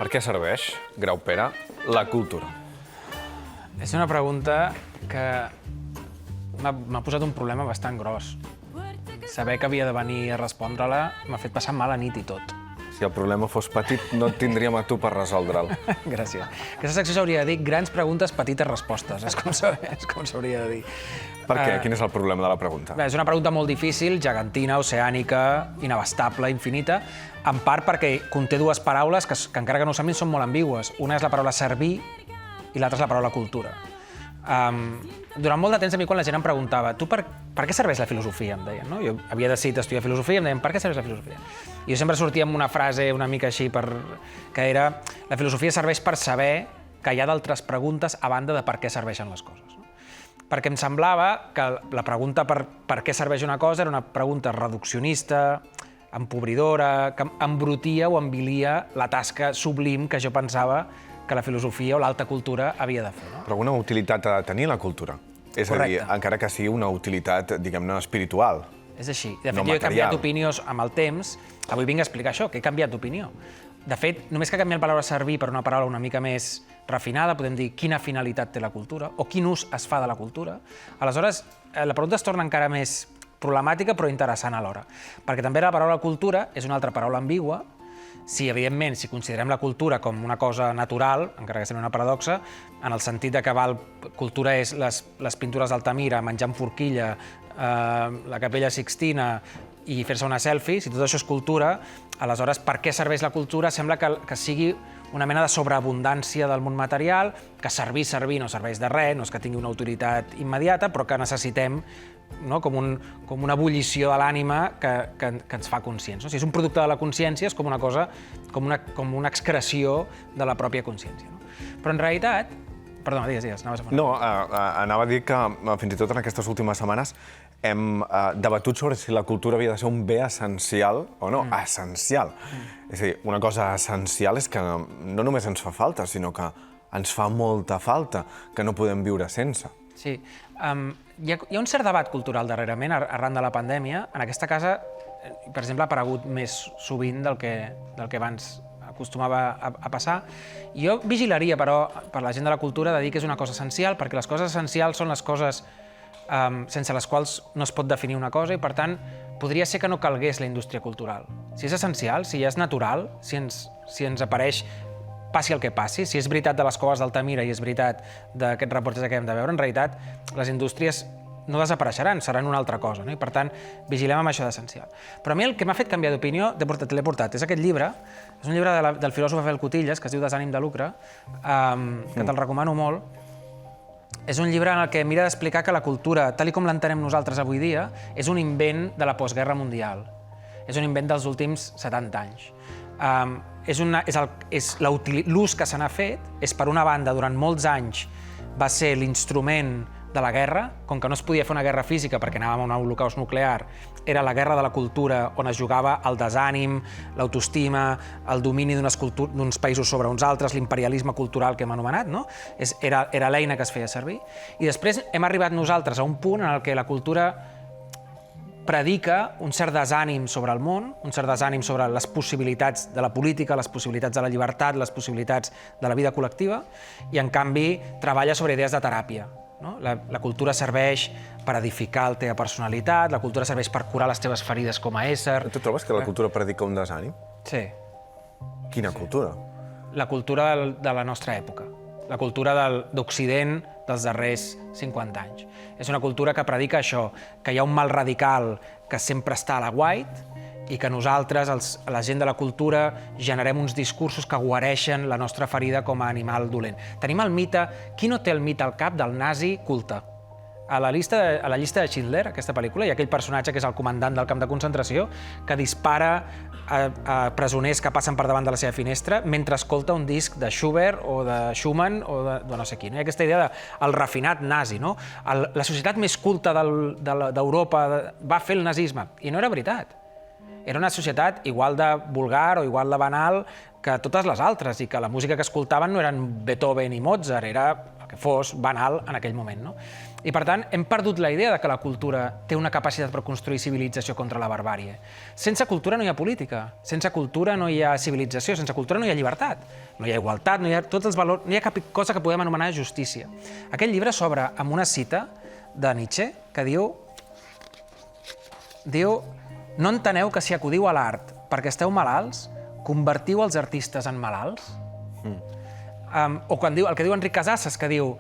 Per què serveix, Grau Pere, la cultura? És una pregunta que m'ha posat un problema bastant gros. Saber que havia de venir a respondre-la m'ha fet passar mala nit i tot. Si el problema fos petit, no et tindríem a tu per resoldre'l. Gràcies. Aquesta secció s'hauria de dir grans preguntes, petites respostes. És com s'hauria de dir. Per què? Quin és el problema de la pregunta? Bé, és una pregunta molt difícil, gegantina, oceànica, inabastable, infinita, en part perquè conté dues paraules que encara que no ho semblin, són molt ambigües. Una és la paraula servir i l'altra és la paraula cultura. Durant molt de temps a mi, quan la gent em preguntava tu per què serveix la filosofia, em deien, no? Jo havia decidit estudiar filosofia i em deien per què serveix la filosofia? I jo sempre sortia amb una frase una mica així, que era la filosofia serveix per saber que hi ha d'altres preguntes a banda de per què serveixen les coses. No? Perquè em semblava que la pregunta per què serveix una cosa era una pregunta reduccionista, empobridora, que embrutia o envilia la tasca sublim que jo pensava que la filosofia o l'alta cultura havia de fer. No? Però alguna utilitat ha de tenir la cultura. És a dir, encara que sigui una utilitat, diguem-ne, espiritual. És així. De fet, jo he canviat d'opinió amb el temps. Avui vinc a explicar això, que he canviat d'opinió. De fet, només que he canviat la paraula servir per una paraula una mica més refinada, podem dir quina finalitat té la cultura o quin ús es fa de la cultura. Aleshores, la pregunta es torna encara més problemàtica però interessant alhora. Perquè també la paraula cultura és una altra paraula ambigua. Si, evidentment, si considerem la cultura com una cosa natural, encara que sembli una paradoxa, en el sentit de que cultura és les pintures d'Altamira, menjar amb forquilla, la Capella Sixtina i fer-se una selfie, si tot això és cultura, aleshores per què serveix la cultura? Sembla que sigui una mena de sobreabundància del món material, que servir no serveix de res, no és que tingui una utilitat immediata, però que necessitem com una ebullició de l'ànima que ens fa conscients. Si és un producte de la consciència, és com una cosa, com una excreció de la pròpia consciència. Però en realitat... Perdona, digues, anaves a fer. No, anava a dir que fins i tot en aquestes últimes setmanes hem debatut sobre si la cultura havia de ser un bé essencial o no. Essencial. És a dir, una cosa essencial és que no només ens fa falta, sinó que ens fa molta falta, que no podem viure sense. Sí. Hi ha un cert debat cultural darrerament, arran de la pandèmia. En aquesta casa, per exemple, ha aparegut més sovint del que abans acostumava a passar. Jo vigilaria, però, per la gent de la cultura, de dir que és una cosa essencial, perquè les coses essencials són les coses sense les quals no es pot definir una cosa i, per tant, podria ser que no calgués la indústria cultural. Si és essencial, si ja és natural, si ens apareix passi el que passi, si és veritat de les coves d'Altamira i és veritat d'aquests reportatges que hem de veure, en realitat les indústries no desapareixeran, seran una altra cosa, no? I per tant vigilem amb això d'essencial. Però a mi el que m'ha fet canviar d'opinió, l'he portat, és aquest llibre, és un llibre del filòsof Abel Cotillas, que es diu Desànim de lucre, que te'l recomano molt. És un llibre en el que mira d'explicar que la cultura, tal com l'entenem nosaltres avui dia, és un invent de la postguerra mundial. És un invent dels últims 70 anys. L'ús que se n'ha fet és, per una banda, durant molts anys va ser l'instrument de la guerra, com que no es podia fer una guerra física perquè anàvem a un holocaust nuclear, era la guerra de la cultura on es jugava el desànim, l'autoestima, el domini d'uns països sobre uns altres, l'imperialisme cultural que hem anomenat, no? Era l'eina que es feia servir. I després hem arribat nosaltres a un punt en el que la cultura predica un cert desànim sobre el món, un cert desànim sobre les possibilitats de la política, les possibilitats de la llibertat, les possibilitats de la vida col·lectiva, i en canvi treballa sobre idees de teràpia. La cultura serveix per edificar la teva personalitat, la cultura serveix per curar les teves ferides com a ésser. Tu trobes que la cultura predica un desànim? Sí. Quina cultura? La cultura de la nostra època, la cultura d'Occident dels darrers 50 anys. És una cultura que predica això, que hi ha un mal radical que sempre està a la white i que nosaltres, la gent de la cultura, generem uns discursos que guareixen la nostra ferida com a animal dolent. Tenim el mite, qui no té el mite al cap del nazi culte? A la llista de Schindler, aquesta pel·lícula, hi ha aquell personatge que és el comandant del camp de concentració que dispara a presoners que passen per davant de la seva finestra mentre escolta un disc de Schubert o de Schumann o de no sé qui. Hi ha aquesta idea del refinat nazi. La societat més culta d'Europa va fer el nazisme. I no era veritat. Era una societat igual de vulgar o igual de banal que totes les altres i que la música que escoltaven no eren Beethoven i Mozart, era que fos banal en aquell moment, no? I, per tant, hem perdut la idea de que la cultura té una capacitat per construir civilització contra la barbàrie. Sense cultura no hi ha política, sense cultura no hi ha civilització, sense cultura no hi ha llibertat, no hi ha igualtat, no hi ha tots els valors, no hi ha cap cosa que podem anomenar justícia. Aquest llibre s'obre amb una cita de Nietzsche que diu «No enteneu que si acudiu a l'art perquè esteu malalts, convertiu els artistes en malalts?» O quan diu, el que diu Enric Casasses, que diu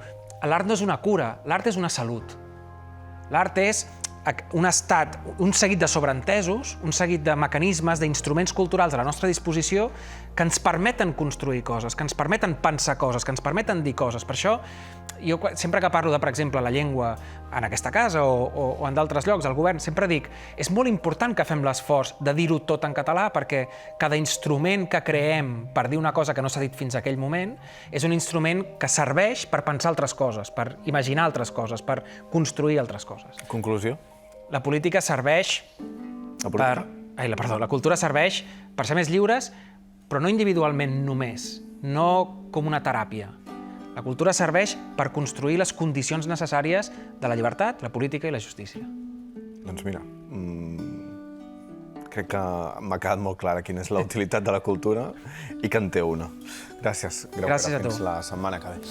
l'art no és una cura, l'art és una salut. L'art és un estat, un seguit de sobreentesos, un seguit de mecanismes, d'instruments culturals a la nostra disposició que ens permeten construir coses, que ens permeten pensar coses, que ens permeten dir coses. Per això, jo sempre que parlo de, per exemple, la llengua en aquesta casa o en d'altres llocs, al govern, sempre dic és molt important que fem l'esforç de dir-ho tot en català perquè cada instrument que creem per dir una cosa que no s'ha dit fins a aquell moment és un instrument que serveix per pensar altres coses, per imaginar altres coses, per construir altres coses. Conclusió? La política serveix per... la cultura serveix per ser més lliures, però no individualment només, no com una teràpia. La cultura serveix per construir les condicions necessàries de la llibertat, la política i la justícia. Doncs mira, crec que m'ha quedat molt clara quina és la utilitat de la cultura i que en té una. Gràcies, Grau. Gràcies a tu. Fins la setmana que ve.